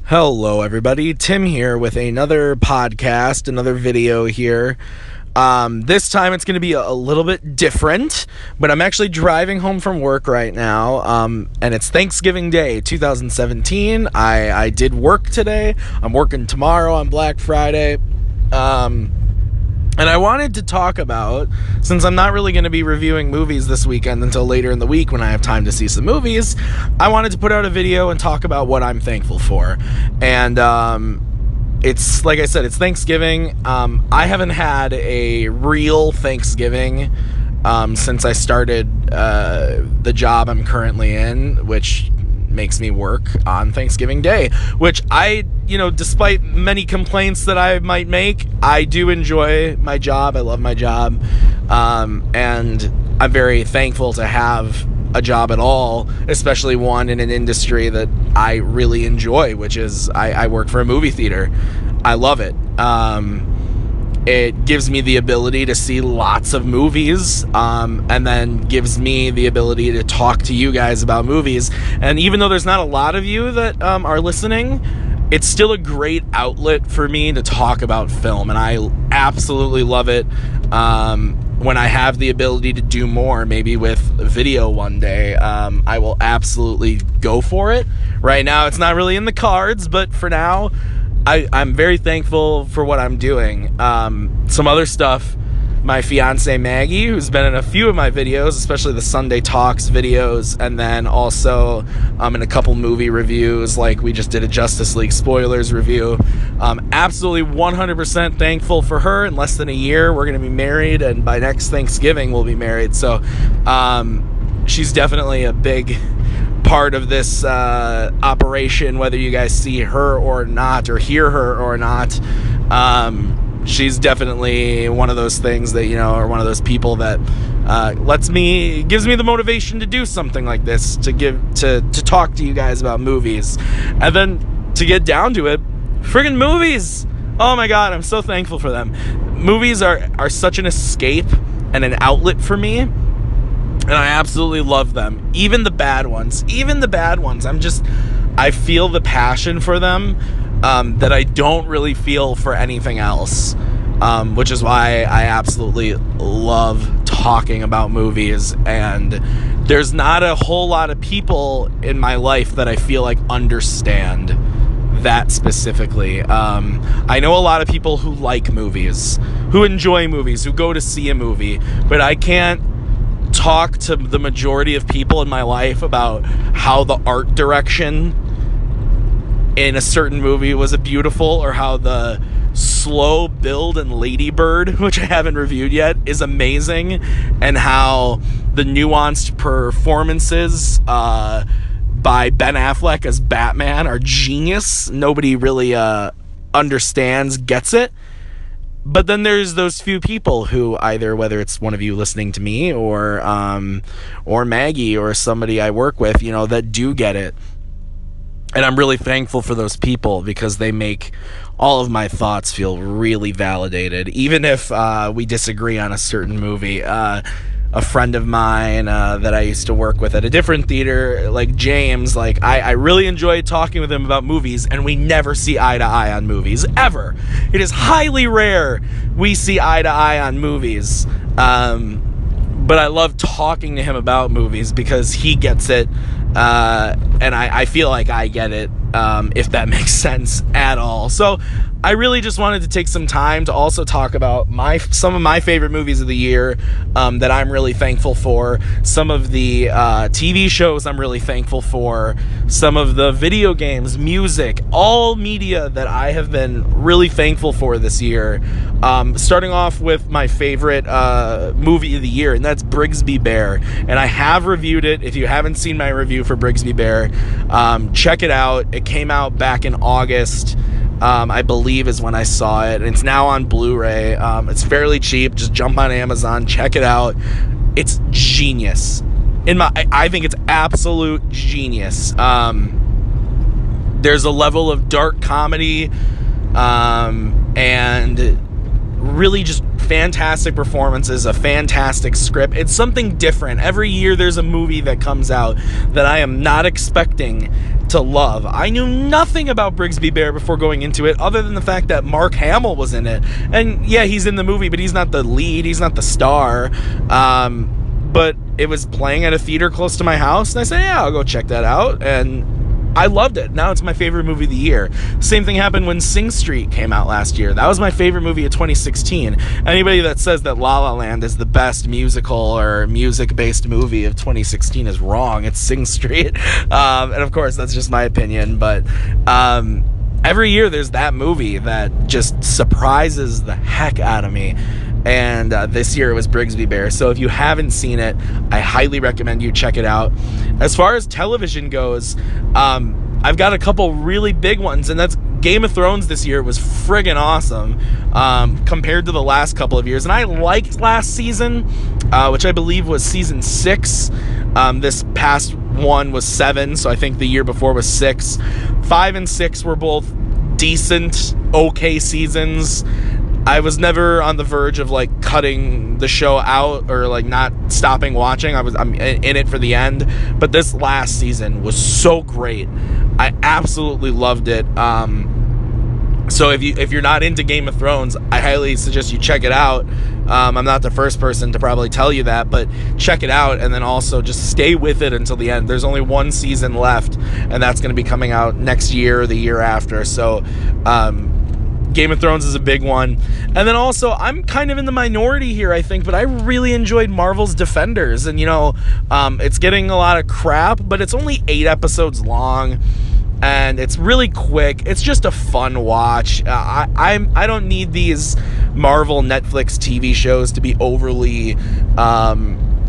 Hello, everybody. Tim here with another podcast, another video here. This time it's going to be a little bit different, but I'm actually driving home from work right now, and it's Thanksgiving Day 2017. I did work today. I'm working tomorrow on Black Friday. And I wanted to talk about, since I'm not really going to be reviewing movies this weekend until later in the week when I have time to see some movies, I wanted to put out a video and talk about what I'm thankful for. And it's, like I said, it's Thanksgiving. I haven't had a real Thanksgiving since I started the job I'm currently in, which makes me work on Thanksgiving Day, which despite many complaints that I might make, I do enjoy my job. I love my job. And I'm very thankful to have a job at all, especially one in an industry that I really enjoy, which is I work for a movie theater. I love it. It gives me the ability to see lots of movies, and then gives me the ability to talk to you guys about movies. And even though there's not a lot of you that are listening, it's still a great outlet for me to talk about film, and I absolutely love it. When I have the ability to do more, maybe with video one day, I will absolutely go for it. Right now, it's not really in the cards, but for now, I'm very thankful for what I'm doing. Some other stuff, my fiance Maggie, who's been in a few of my videos, especially the Sunday Talks videos, and then also in a couple movie reviews, like we just did a Justice League spoilers review. Absolutely 100% thankful for her. In less than a year, we're going to be married, and by next Thanksgiving, we'll be married. So she's definitely a big part of this operation, whether you guys see her or not, or hear her or not. She's definitely one of those things that, or one of those people that gives me the motivation to do something like this, to talk to you guys about movies. And then to get down to it, friggin' movies. Oh my God, I'm so thankful for them. Movies are such an escape and an outlet for me. And I absolutely love them. Even the bad ones. I feel the passion for them that I don't really feel for anything else. Which is why I absolutely love talking about movies. And there's not a whole lot of people in my life that I feel like understand that specifically. I know a lot of people who like movies, who enjoy movies, who go to see a movie, but I can't talk to the majority of people in my life about how the art direction in a certain movie was beautiful, or how the slow build in Lady Bird, which I haven't reviewed yet, is amazing, and how the nuanced performances by Ben Affleck as Batman are genius. Nobody really gets it. But then there's those few people who, either whether it's one of you listening to me or Maggie or somebody I work with, that do get it. And I'm really thankful for those people, because they make all of my thoughts feel really validated. Even if we disagree on a certain movie. A friend of mine that I used to work with at a different theater, like James, I really enjoyed talking with him about movies, and we never see eye to eye on movies, ever. It is highly rare we see eye to eye on movies. But I love talking to him about movies because he gets it, and I feel like I get it, if that makes sense at all. So I really just wanted to take some time to also talk about some of my favorite movies of the year that I'm really thankful for, some of the TV shows I'm really thankful for, some of the video games, music, all media that I have been really thankful for this year. Starting off with my favorite movie of the year, and that's Brigsby Bear. And I have reviewed it. If you haven't seen my review for Brigsby Bear, check it out. It came out back in August. I believe is when I saw it, and it's now on Blu-ray. It's fairly cheap. Just jump on Amazon, check it out. It's genius. I think it's absolute genius. There's a level of dark comedy, and really just fantastic performances, a fantastic script. It's something different. Every year there's a movie that comes out that I am not expecting to love. I knew nothing about Brigsby Bear before going into it, other than the fact that Mark Hamill was in it. And yeah, he's in the movie, but he's not the lead, he's not the star. But it was playing at a theater close to my house, and I said, yeah, I'll go check that out. And I loved it. Now it's my favorite movie of the year. Same thing happened when Sing Street came out last year. That was my favorite movie of 2016. Anybody that says that La La Land is the best musical or music-based movie of 2016 is wrong. It's Sing Street. And of course, that's just my opinion. But every year there's that movie that just surprises the heck out of me. And this year it was Brigsby Bear. So if you haven't seen it, I highly recommend you check it out. As far as television goes, I've got a couple really big ones, and that's Game of Thrones this year was friggin' awesome compared to the last couple of years. And I liked last season, which I believe was season 6. This past one was 7, so I think the year before was 6. 5 and 6 were both decent, okay seasons. I was never on the verge of like cutting the show out or like not stopping watching. I'm in it for the end. But this last season was so great. I absolutely loved it. So if you're not into Game of Thrones, I highly suggest you check it out. I'm not the first person to probably tell you that, but check it out, and then also just stay with it until the end. There's only one season left, and that's going to be coming out next year or the year after. So Game of Thrones is a big one. And then also, I'm kind of in the minority here, I think, but I really enjoyed Marvel's Defenders. And, it's getting a lot of crap, but it's only 8 episodes long, and it's really quick. It's just a fun watch. I don't need these Marvel Netflix TV shows to be overly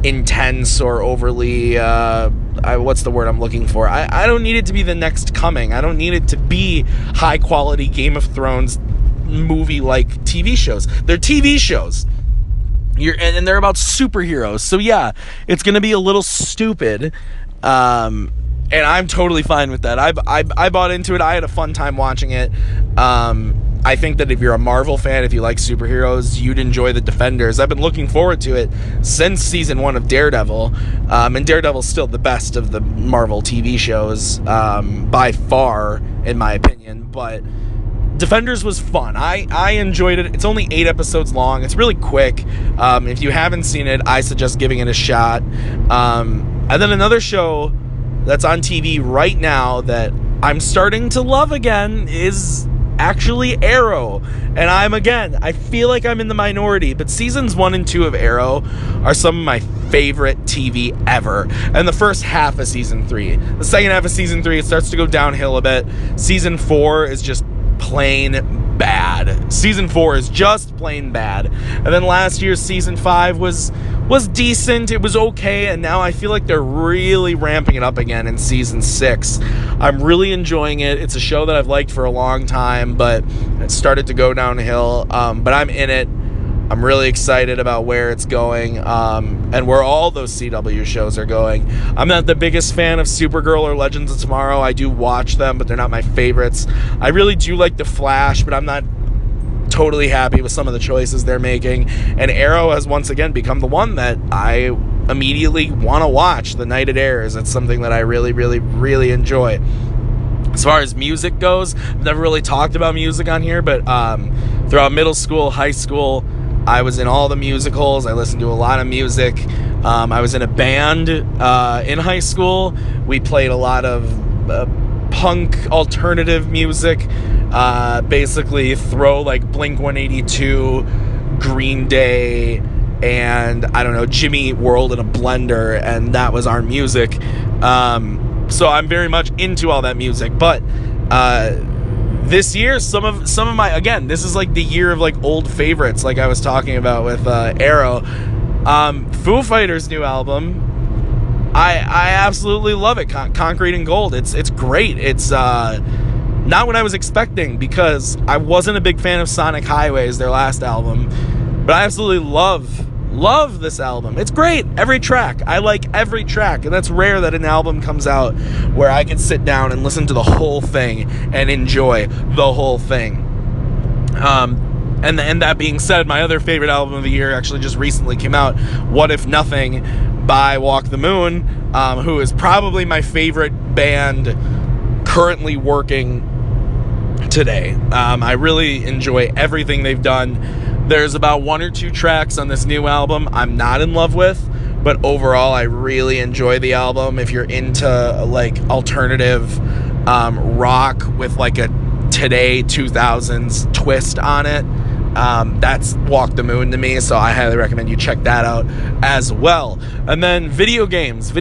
intense or overly... what's the word I'm looking for? I don't need it to be the next coming. I don't need it to be high-quality Game of Thrones movie-like TV shows. They're TV shows. And they're about superheroes. So yeah, it's going to be a little stupid. And I'm totally fine with that. I bought into it. I had a fun time watching it. I think that if you're a Marvel fan, if you like superheroes, you'd enjoy The Defenders. I've been looking forward to it since season 1 of Daredevil. And Daredevil's still the best of the Marvel TV shows, by far, in my opinion. But Defenders was fun. I enjoyed it. It's only 8 episodes long. It's really quick. If you haven't seen it, I suggest giving it a shot. And then another show that's on TV right now that I'm starting to love again is actually Arrow. And I feel like I'm in the minority, but seasons 1 and 2 of Arrow are some of my favorite TV ever. And the first half of season 3. The second half of season 3, it starts to go downhill a bit. Season 4 is just plain bad. Season 4 is just plain bad. And then last year's season 5 was decent. It was okay, and now I feel like they're really ramping it up again in season 6. I'm really enjoying it. It's a show that I've liked for a long time, but it started to go downhill. But I'm in it. I'm really excited about where it's going, and where all those CW shows are going. I'm not the biggest fan of Supergirl or Legends of Tomorrow. I do watch them, but they're not my favorites. I really do like The Flash, but I'm not totally happy with some of the choices they're making. And Arrow has once again become the one that I immediately want to watch the night it airs. It's something that I really, really, really enjoy. As far as music goes, I've never really talked about music on here, but throughout middle school, high school, I was in all the musicals. I listened to a lot of music. I was in a band in high school. We played a lot of punk alternative music. Basically throw like Blink-182, Green Day, and I don't know, Jimmy Eat World in a blender, and that was our music. So I'm very much into all that music. But this year, some of my, again, this is like the year of like old favorites, like I was talking about with Arrow. Foo Fighters' new album, I absolutely love it. Concrete and Gold. It's great. It's not what I was expecting, because I wasn't a big fan of Sonic Highways, their last album, but I absolutely love this album. It's great. Every track. I like every track, and that's rare that an album comes out where I can sit down and listen to the whole thing and enjoy the whole thing. And that being said, my other favorite album of the year actually just recently came out, What If Nothing by Walk the Moon, who is probably my favorite band currently working today. I really enjoy everything they've done. There's about 1 or 2 tracks on this new album I'm not in love with, but overall I really enjoy the album. If you're into like alternative rock with like a today 2000s twist on it, that's Walk the Moon to me, so I highly recommend you check that out as well. And then video games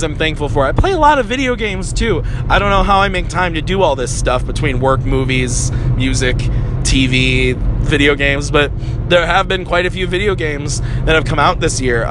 I'm thankful for. I play a lot of video games too. I don't know how I make time to do all this stuff between work, movies, music, TV, video games, but there have been quite a few video games that have come out this year.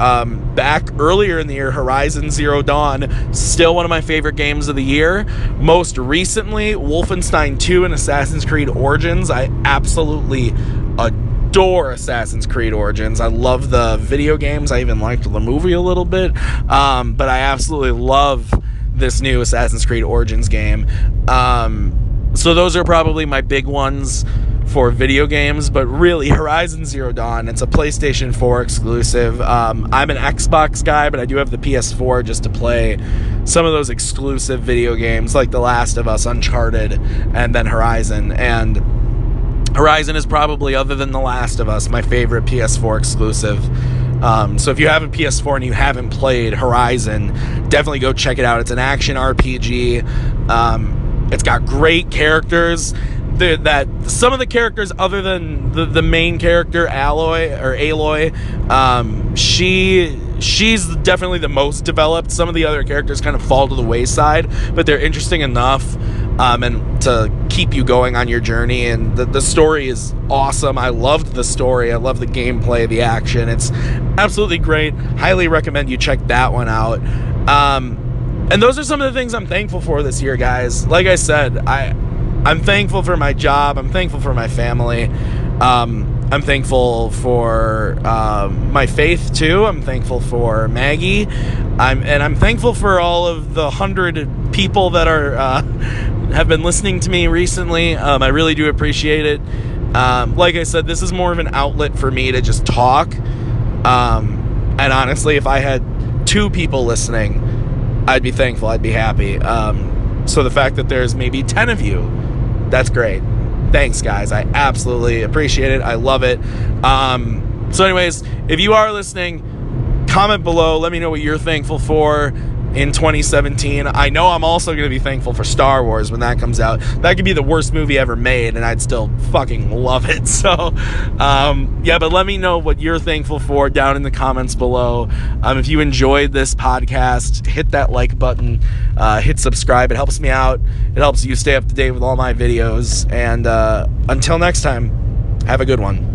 Back earlier in the year, Horizon Zero Dawn, still one of my favorite games of the year. Most recently, Wolfenstein 2 and Assassin's Creed Origins. I absolutely adore Assassin's Creed Origins. I love the video games. I even liked the movie a little bit, but I absolutely love this new Assassin's Creed Origins game. So those are probably my big ones for video games, but really Horizon Zero Dawn, it's a PlayStation 4 exclusive. I'm an Xbox guy, but I do have the PS4 just to play some of those exclusive video games like The Last of Us, Uncharted, and then Horizon. And Horizon is probably, other than The Last of Us, my favorite PS4 exclusive. So if you have a PS4 and you haven't played Horizon, definitely go check it out. It's an action RPG. It's got great characters. That some of the characters, other than the main character Aloy, she's definitely the most developed. Some of the other characters kind of fall to the wayside, but they're interesting enough and to keep you going on your journey. And the story is awesome. I loved the story. I love the gameplay, the action. It's absolutely great. Highly recommend you check that one out. And those are some of the things I'm thankful for this year, guys. Like I said, I'm thankful for my job. I'm thankful for my family. I'm thankful for my faith too. I'm thankful for Maggie. I'm thankful for all of the 100 people that have been listening to me recently. I really do appreciate it. Like I said, this is more of an outlet for me to just talk. And honestly, if I had 2 people listening, I'd be thankful. I'd be happy. So the fact that there's maybe 10 of you, that's great. Thanks, guys. I absolutely appreciate it. I love it. So anyways, if you are listening, comment below. Let me know what you're thankful for in 2017. I know I'm also going to be thankful for Star Wars when that comes out. That could be the worst movie ever made, and I'd still fucking love it. So, yeah, but let me know what you're thankful for down in the comments below. If you enjoyed this podcast, hit that like button, hit subscribe. It helps me out. It helps you stay up to date with all my videos. And until next time, have a good one.